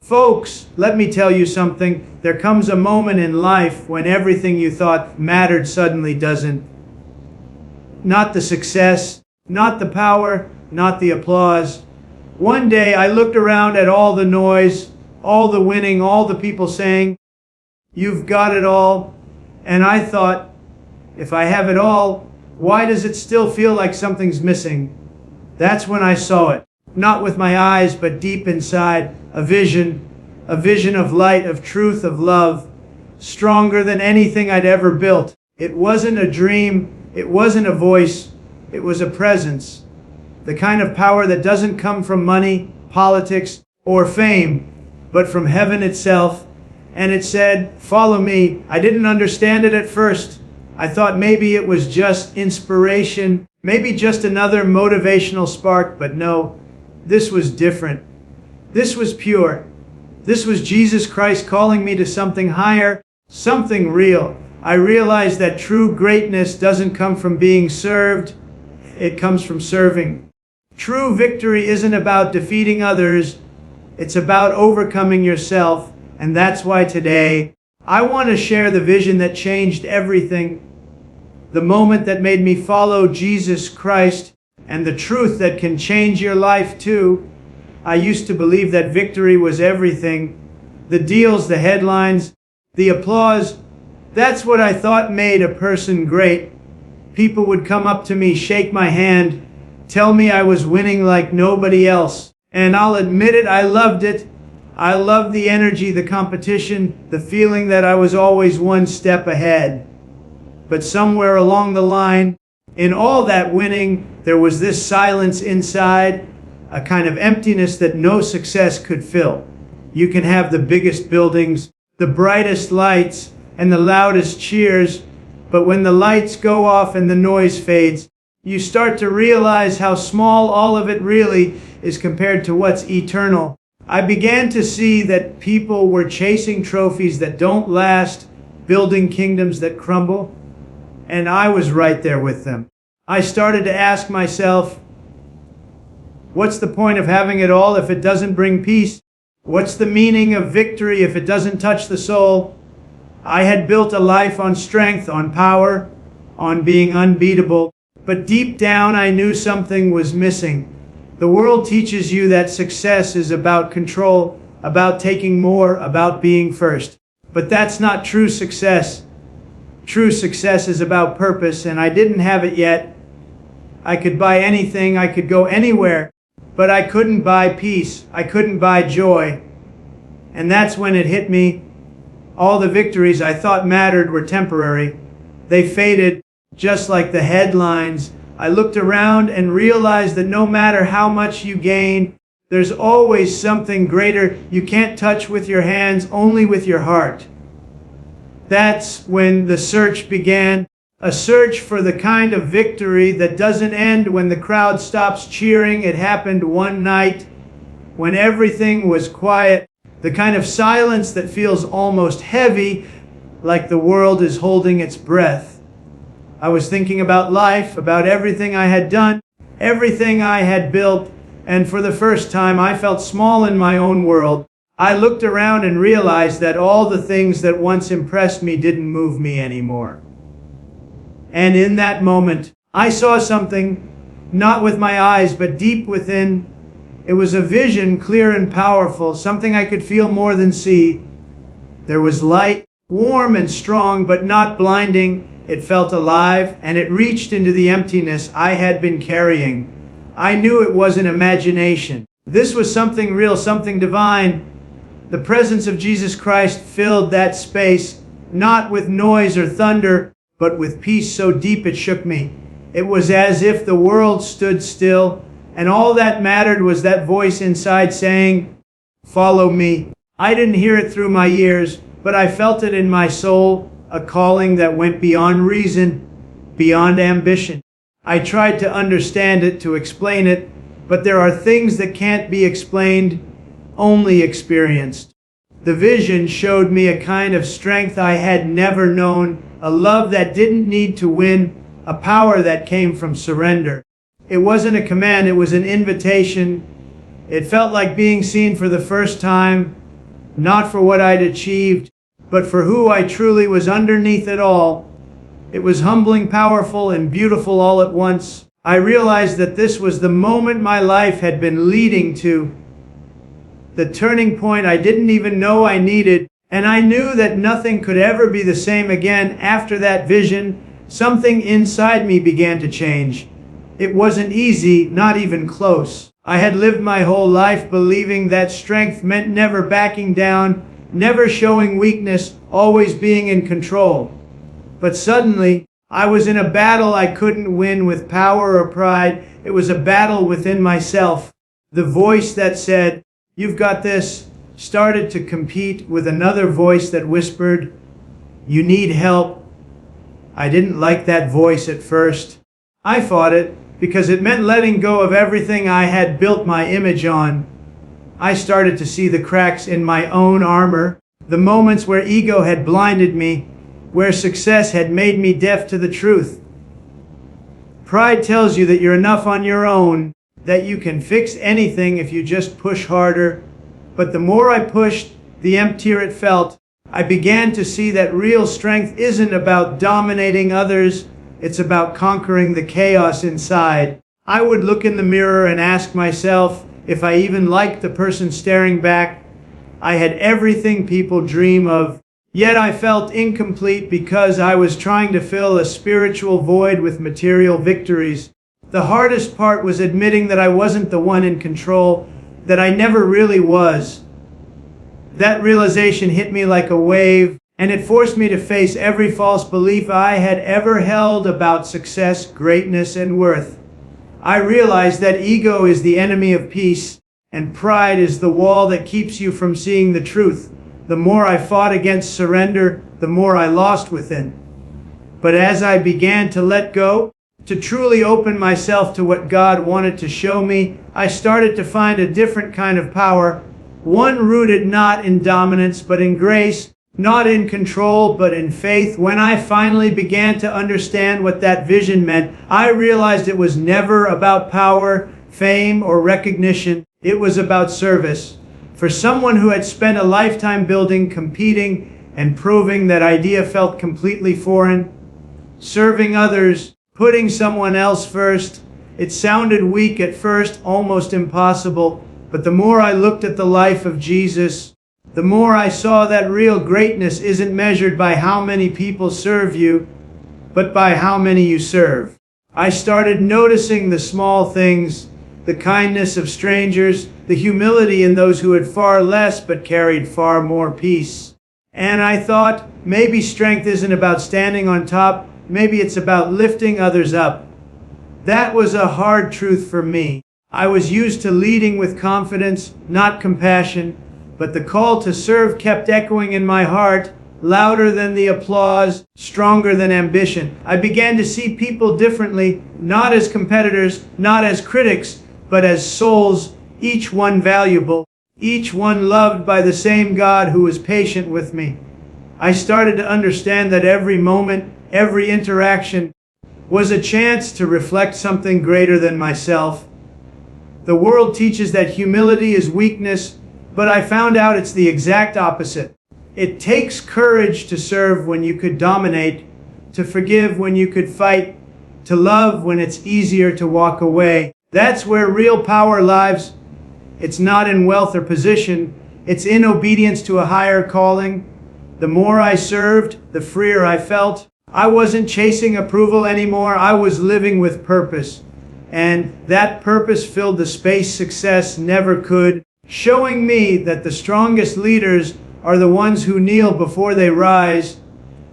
Folks, let me tell you something. There comes a moment in life when everything you thought mattered suddenly doesn't. Not the success, not the power, not the applause. One day I looked around at all the noise, all the winning, all the people saying, "You've got it all." And I thought, if I have it all, why does it still feel like something's missing? That's when I saw it. Not with my eyes, but deep inside, a vision of light, of truth, of love, stronger than anything I'd ever built. It wasn't a dream, it wasn't a voice, it was a presence. The kind of power that doesn't come from money, politics, or fame, but from heaven itself. And it said, "Follow me." I didn't understand it at first. I thought maybe it was just inspiration, maybe just another motivational spark, but no, this was different. This was pure. This was Jesus Christ calling me to something higher, something real. I realized that true greatness doesn't come from being served, it comes from serving. True victory isn't about defeating others, it's about overcoming yourself, and that's why today I want to share the vision that changed everything, the moment that made me follow Jesus Christ, and the truth that can change your life too. I used to believe that victory was everything. The deals, the headlines, the applause. That's what I thought made a person great. People would come up to me, shake my hand, tell me I was winning like nobody else. And I'll admit it, I loved it. I loved the energy, the competition, the feeling that I was always one step ahead. But somewhere along the line, in all that winning, there was this silence inside, a kind of emptiness that no success could fill. You can have the biggest buildings, the brightest lights, and the loudest cheers, but when the lights go off and the noise fades, you start to realize how small all of it really is compared to what's eternal. I began to see that people were chasing trophies that don't last, building kingdoms that crumble, and I was right there with them. I started to ask myself, what's the point of having it all if it doesn't bring peace? What's the meaning of victory if it doesn't touch the soul? I had built a life on strength, on power, on being unbeatable, but deep down I knew something was missing. The world teaches you that success is about control, about taking more, about being first. But that's not true success. True success is about purpose, and I didn't have it yet. I could buy anything, I could go anywhere, but I couldn't buy peace, I couldn't buy joy. And that's when it hit me. All the victories I thought mattered were temporary. They faded, just like the headlines. I looked around and realized that no matter how much you gain, there's always something greater you can't touch with your hands, only with your heart. That's when the search began, a search for the kind of victory that doesn't end when the crowd stops cheering. It happened one night when everything was quiet, the kind of silence that feels almost heavy, like the world is holding its breath. I was thinking about life, about everything I had done, everything I had built, and for the first time I felt small in my own world. I looked around and realized that all the things that once impressed me didn't move me anymore. And in that moment, I saw something, not with my eyes, but deep within. It was a vision, clear and powerful, something I could feel more than see. There was light, warm and strong, but not blinding. It felt alive, and it reached into the emptiness I had been carrying. I knew it wasn't imagination. This was something real, something divine. The presence of Jesus Christ filled that space, not with noise or thunder, but with peace so deep it shook me. It was as if the world stood still, and all that mattered was that voice inside saying, "Follow me." I didn't hear it through my ears, but I felt it in my soul, a calling that went beyond reason, beyond ambition. I tried to understand it, to explain it, but there are things that can't be explained, only experienced. The vision showed me a kind of strength I had never known, a love that didn't need to win, a power that came from surrender. It wasn't a command, it was an invitation. It felt like being seen for the first time, not for what I'd achieved, but for who I truly was underneath it all. It was humbling, powerful, and beautiful all at once. I realized that this was the moment my life had been leading to, the turning point I didn't even know I needed, and I knew that nothing could ever be the same again after that vision. Something inside me began to change. It wasn't easy, not even close. I had lived my whole life believing that strength meant never backing down, never showing weakness, always being in control. But suddenly, I was in a battle I couldn't win with power or pride. It was a battle within myself. The voice that said, "You've got this," started to compete with another voice that whispered, "You need help." I didn't like that voice at first. I fought it because it meant letting go of everything I had built my image on. I started to see the cracks in my own armor, the moments where ego had blinded me, where success had made me deaf to the truth. Pride tells you that you're enough on your own, that you can fix anything if you just push harder. But the more I pushed, the emptier it felt. I began to see that real strength isn't about dominating others, it's about conquering the chaos inside. I would look in the mirror and ask myself if I even liked the person staring back. I had everything people dream of, yet I felt incomplete because I was trying to fill a spiritual void with material victories. The hardest part was admitting that I wasn't the one in control, that I never really was. That realization hit me like a wave, and it forced me to face every false belief I had ever held about success, greatness, and worth. I realized that ego is the enemy of peace, and pride is the wall that keeps you from seeing the truth. The more I fought against surrender, the more I lost within. But as I began to let go, to truly open myself to what God wanted to show me, I started to find a different kind of power, one rooted not in dominance but in grace, not in control but in faith. When I finally began to understand what that vision meant, I realized it was never about power, fame, or recognition. It was about service. For someone who had spent a lifetime building, competing, and proving, that idea felt completely foreign. Serving others, putting someone else first. It sounded weak at first, almost impossible, but the more I looked at the life of Jesus, the more I saw that real greatness isn't measured by how many people serve you, but by how many you serve. I started noticing the small things, the kindness of strangers, the humility in those who had far less but carried far more peace. And I thought, maybe strength isn't about standing on top, maybe it's about lifting others up. That was a hard truth for me. I was used to leading with confidence, not compassion, but the call to serve kept echoing in my heart, louder than the applause, stronger than ambition. I began to see people differently, not as competitors, not as critics, but as souls, each one valuable, each one loved by the same God who was patient with me. I started to understand that every moment, every interaction was a chance to reflect something greater than myself. The world teaches that humility is weakness, but I found out it's the exact opposite. It takes courage to serve when you could dominate, to forgive when you could fight, to love when it's easier to walk away. That's where real power lies. It's not in wealth or position, it's in obedience to a higher calling. The more I served, the freer I felt. I wasn't chasing approval anymore, I was living with purpose. And that purpose filled the space success never could, showing me that the strongest leaders are the ones who kneel before they rise.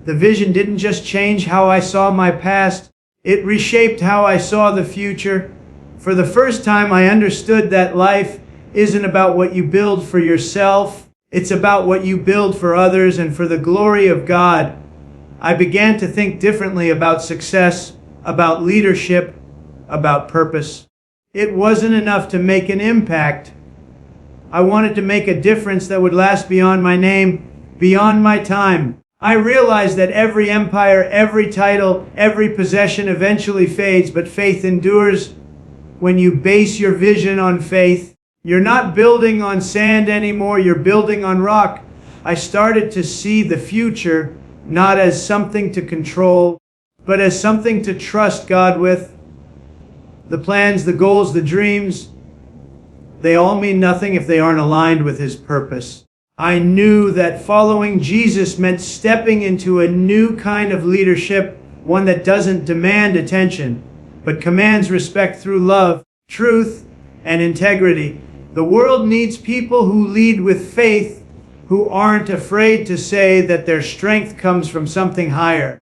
The vision didn't just change how I saw my past, it reshaped how I saw the future. For the first time, I understood that life isn't about what you build for yourself, it's about what you build for others and for the glory of God. I began to think differently about success, about leadership, about purpose. It wasn't enough to make an impact. I wanted to make a difference that would last beyond my name, beyond my time. I realized that every empire, every title, every possession eventually fades, but faith endures. When you base your vision on faith, You're not building on sand anymore, you're building on rock. I started to see the future not as something to control, but as something to trust God with. The plans, the goals, the dreams, they all mean nothing if they aren't aligned with His purpose. I knew that following Jesus meant stepping into a new kind of leadership, one that doesn't demand attention, but commands respect through love, truth, and integrity. The world needs people who lead with faith, who aren't afraid to say that their strength comes from something higher.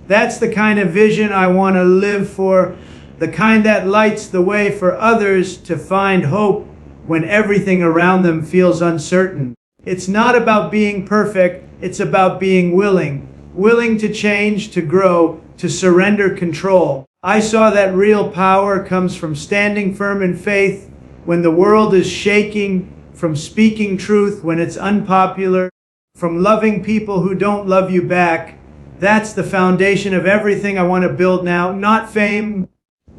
That's the kind of vision I want to live for, the kind that lights the way for others to find hope when everything around them feels uncertain. It's not about being perfect, it's about being willing to change, to grow, to surrender control. I saw that real power comes from standing firm in faith when the world is shaking, from speaking truth when it's unpopular, from loving people who don't love you back. That's the foundation of everything I want to build now. Not fame,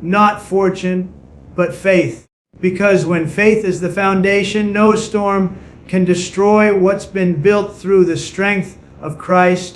not fortune, but faith. Because when faith is the foundation, no storm can destroy what's been built through the strength of Christ.